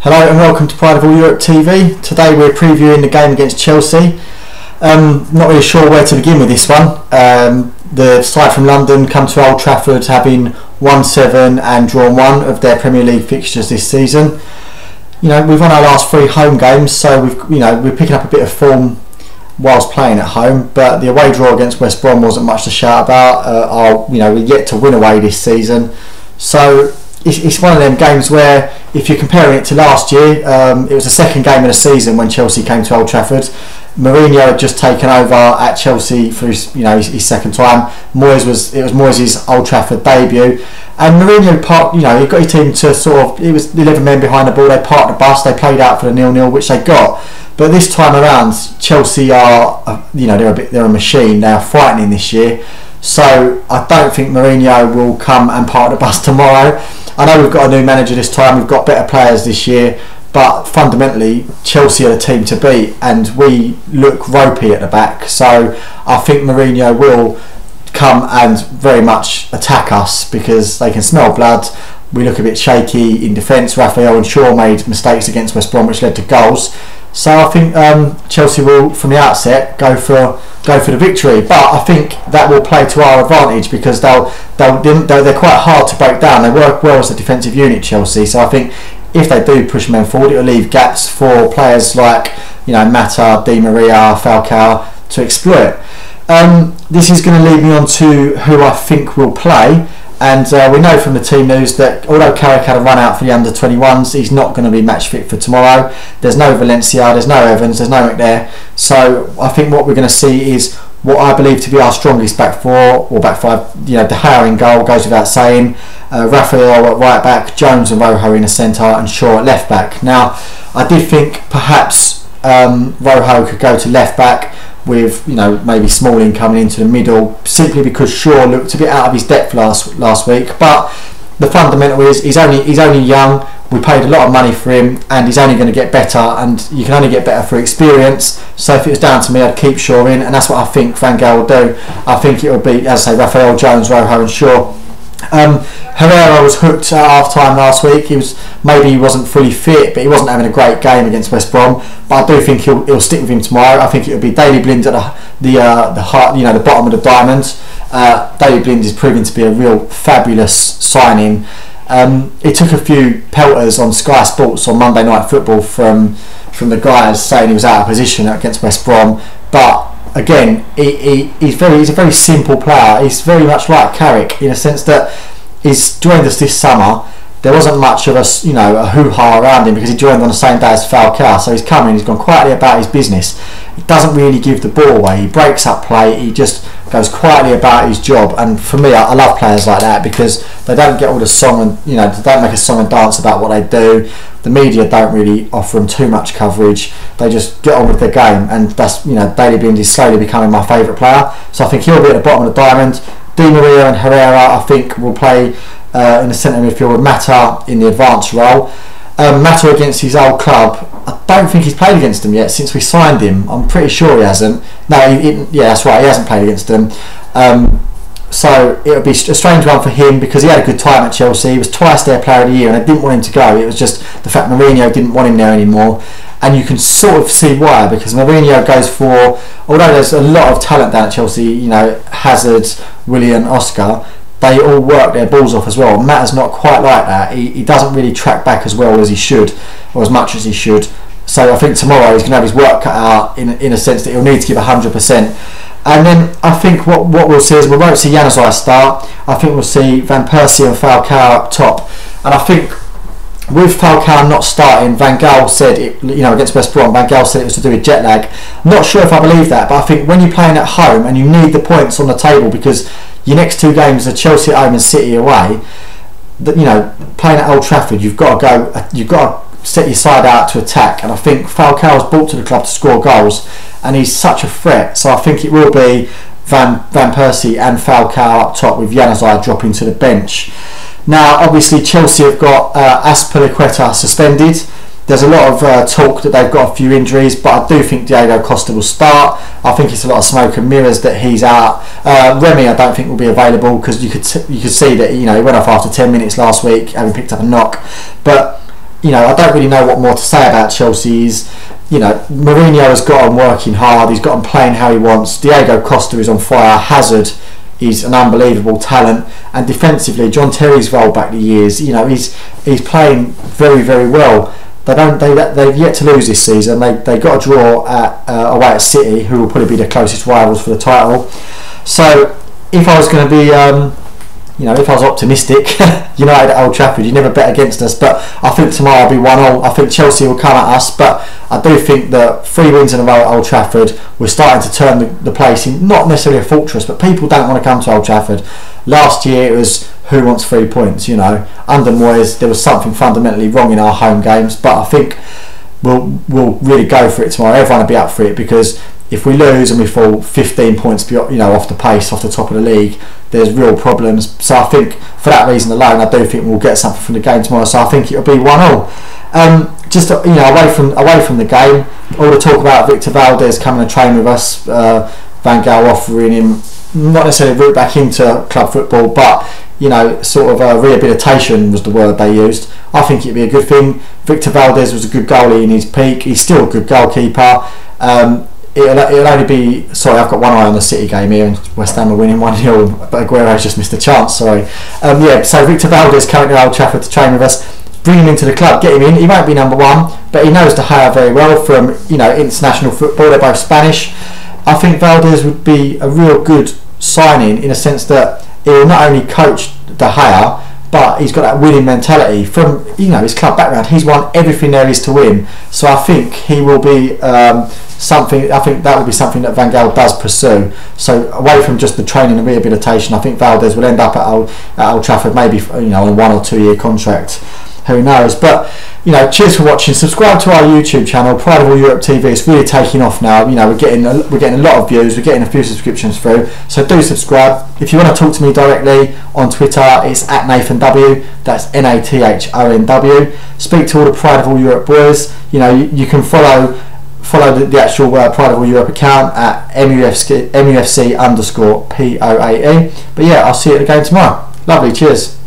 Hello and welcome to Pride of All Europe TV. Today we're previewing the game against Chelsea. Not really sure where to begin with this one. The side from London come to Old Trafford having won 7 and drawn 1 of their Premier League fixtures this season. You know, we've won our last 3 home games, so we're picking up a bit of form whilst playing at home. But the away draw against West Brom wasn't much to shout about. We're yet to win away this season, so it's one of them games where, if you're comparing it to last year, it was the second game of the season when Chelsea came to Old Trafford. Mourinho had just taken over at Chelsea for his second time. It was Moyes' Old Trafford debut, and Mourinho he got his team to it was 11 men behind the ball. They parked the bus, they played out for the 0-0, which they got. But this time around, Chelsea are they're a machine. They are frightening this year. So I don't think Mourinho will come and park the bus tomorrow. I know we've got a new manager this time, we've got better players this year, but fundamentally Chelsea are the team to beat and we look ropey at the back. So I think Mourinho will come and very much attack us because they can smell blood. We look a bit shaky in defence. Raphael and Shaw made mistakes against West Brom which led to goals. So I think Chelsea will, from the outset, go for the victory. But I think that will play to our advantage because they're quite hard to break down. They work well as a defensive unit, Chelsea. So I think if they do push men forward, it will leave gaps for players like Mata, Di Maria, Falcao to exploit. This is going to lead me on to who I think will play. And we know from the team news that although Carrick had a run out for the under-21s, he's not going to be match fit for tomorrow. There's no Valencia, there's no Evans, there's no McNair. So I think what we're going to see is what I believe to be our strongest back four or back five. De Gea in goal goes without saying. Raphael at right back, Jones and Rojo in the centre, and Shaw at left back. Now I did think perhaps Rojo could go to left back, with maybe Smalling coming into the middle, simply because Shaw looked a bit out of his depth last week. But the fundamental is he's only young. We paid a lot of money for him, and he's only going to get better. And you can only get better through experience. So if it was down to me, I'd keep Shaw in, and that's what I think Van Gaal will do. I think it will be, as I say, Raphael, Jones, Rojo, and Shaw. Herrera was hooked at half time last week. He wasn't fully fit, but he wasn't having a great game against West Brom. But I do think he'll stick with him tomorrow. I think it'll be Daley Blind at the bottom of the diamond. Daley Blind is proving to be a real fabulous signing. It took a few pelters on Sky Sports on Monday Night Football from the guys saying he was out of position against West Brom, but again, he's a very simple player. He's very much like Carrick in a sense that he's joined us this summer. There wasn't much of a hoo-ha around him because he joined on the same day as Falcao. So he's come in, he's gone quietly about his business. He doesn't really give the ball away. He breaks up play. He just goes quietly about his job. And for me, I love players like that because they don't get all the song and they don't make a song and dance about what they do. The media don't really offer them too much coverage. They just get on with their game, and that's Daley Blind is slowly becoming my favourite player. So I think he'll be at the bottom of the diamond. Di Maria and Herrera, I think, will play in the centre midfield with Mata in the advanced role. Mata against his old club, I don't think he's played against them yet since we signed him. I'm pretty sure he hasn't. No, yeah, that's right, he hasn't played against them. So it'll be a strange one for him because he had a good time at Chelsea. He was twice their player of the year and they didn't want him to go. It was just the fact Mourinho didn't want him there anymore. And you can sort of see why, because Mourinho goes for, although there's a lot of talent down at Chelsea, Hazard, Willian, Oscar, they all work their balls off as well. Matt's not quite like that. He doesn't really track back as well as he should, or as much as he should. So I think tomorrow he's going to have his work cut out in a sense that he'll need to give 100%. And then I think what we'll see is we won't see Januzaj start. I think we'll see Van Persie and Falcao up top. And I think with Falcao not starting, Van Gaal said against West Brom, Van Gaal said it was to do with jet lag. I'm not sure if I believe that, but I think when you're playing at home and you need the points on the table because your next 2 games are Chelsea at home and City away, playing at Old Trafford, you've got to set your side out to attack. And I think Falcao's brought to the club to score goals, and he's such a threat. So I think it will be Van Persie and Falcao up top with Januzaj dropping to the bench. Now, obviously, Chelsea have got Azpilicueta suspended. There's a lot of talk that they've got a few injuries, but I do think Diego Costa will start. I think it's a lot of smoke and mirrors that he's out. Remy, I don't think will be available because you could see that he went off after 10 minutes last week, having picked up a knock. But you know, I don't really know what more to say about Chelsea. You know, Mourinho has got him working hard. He's got him playing how he wants. Diego Costa is on fire. Hazard is an unbelievable talent, and defensively, John Terry's rolled back the years. You know, he's playing very, very well. They've yet to lose this season. They got a draw away at City, who will probably be the closest rivals for the title. So if I was going to be, you know, if I was optimistic, United at Old Trafford, you never bet against us. But I think tomorrow will be 1-1. I think Chelsea will come at us, but I do think that 3 wins in a row at Old Trafford, we're starting to turn the place in, not necessarily a fortress, but people don't want to come to Old Trafford. Last year it was who wants 3 points, you know. Under Moyes there was something fundamentally wrong in our home games, but I think we'll really go for it tomorrow. Everyone will be up for it, because if we lose and we fall 15 points, you know, off the pace, off the top of the league, there's real problems. So I think for that reason alone, I do think we'll get something from the game tomorrow. So I think it'll be 1-1. Just, you know, away from the game, all the talk about Victor Valdez coming to train with us, Van Gaal offering him not necessarily route back into club football, but you know, sort of rehabilitation was the word they used. I think it'd be a good thing. Victor Valdez was a good goalie in his peak. He's still a good goalkeeper. It'll only be, sorry, I've got one eye on the City game here, and West Ham are winning 1-0, but Aguero's just missed a chance, sorry. Yeah, so Victor Valdez coming to Old Trafford to train with us, bring him into the club, get him in. He won't be number 1, but he knows De Gea very well from, you know, international football. They're both Spanish. I think Valdez would be a real good signing, in a sense that he'll not only coach De Gea, but he's got that winning mentality from, you know, his club background. He's won everything there is to win, so I think he will be something. I think that will be something that Van Gaal does pursue. So away from just the training and rehabilitation, I think Valdez will end up at Old Trafford, maybe, you know, on a 1 or 2 year contract. Who knows? But you know, cheers for watching. Subscribe to our YouTube channel, Pride of All Europe TV. It's really taking off now. You know, we're getting a lot of views. We're getting a few subscriptions through. So do subscribe. If you want to talk to me directly on Twitter, it's at Nathon W. That's NATHONW. Speak to all the Pride of All Europe boys. You know, you can follow the actual Pride of All Europe account at MUFC_POAE. But yeah, I'll see you at the game tomorrow. Lovely. Cheers.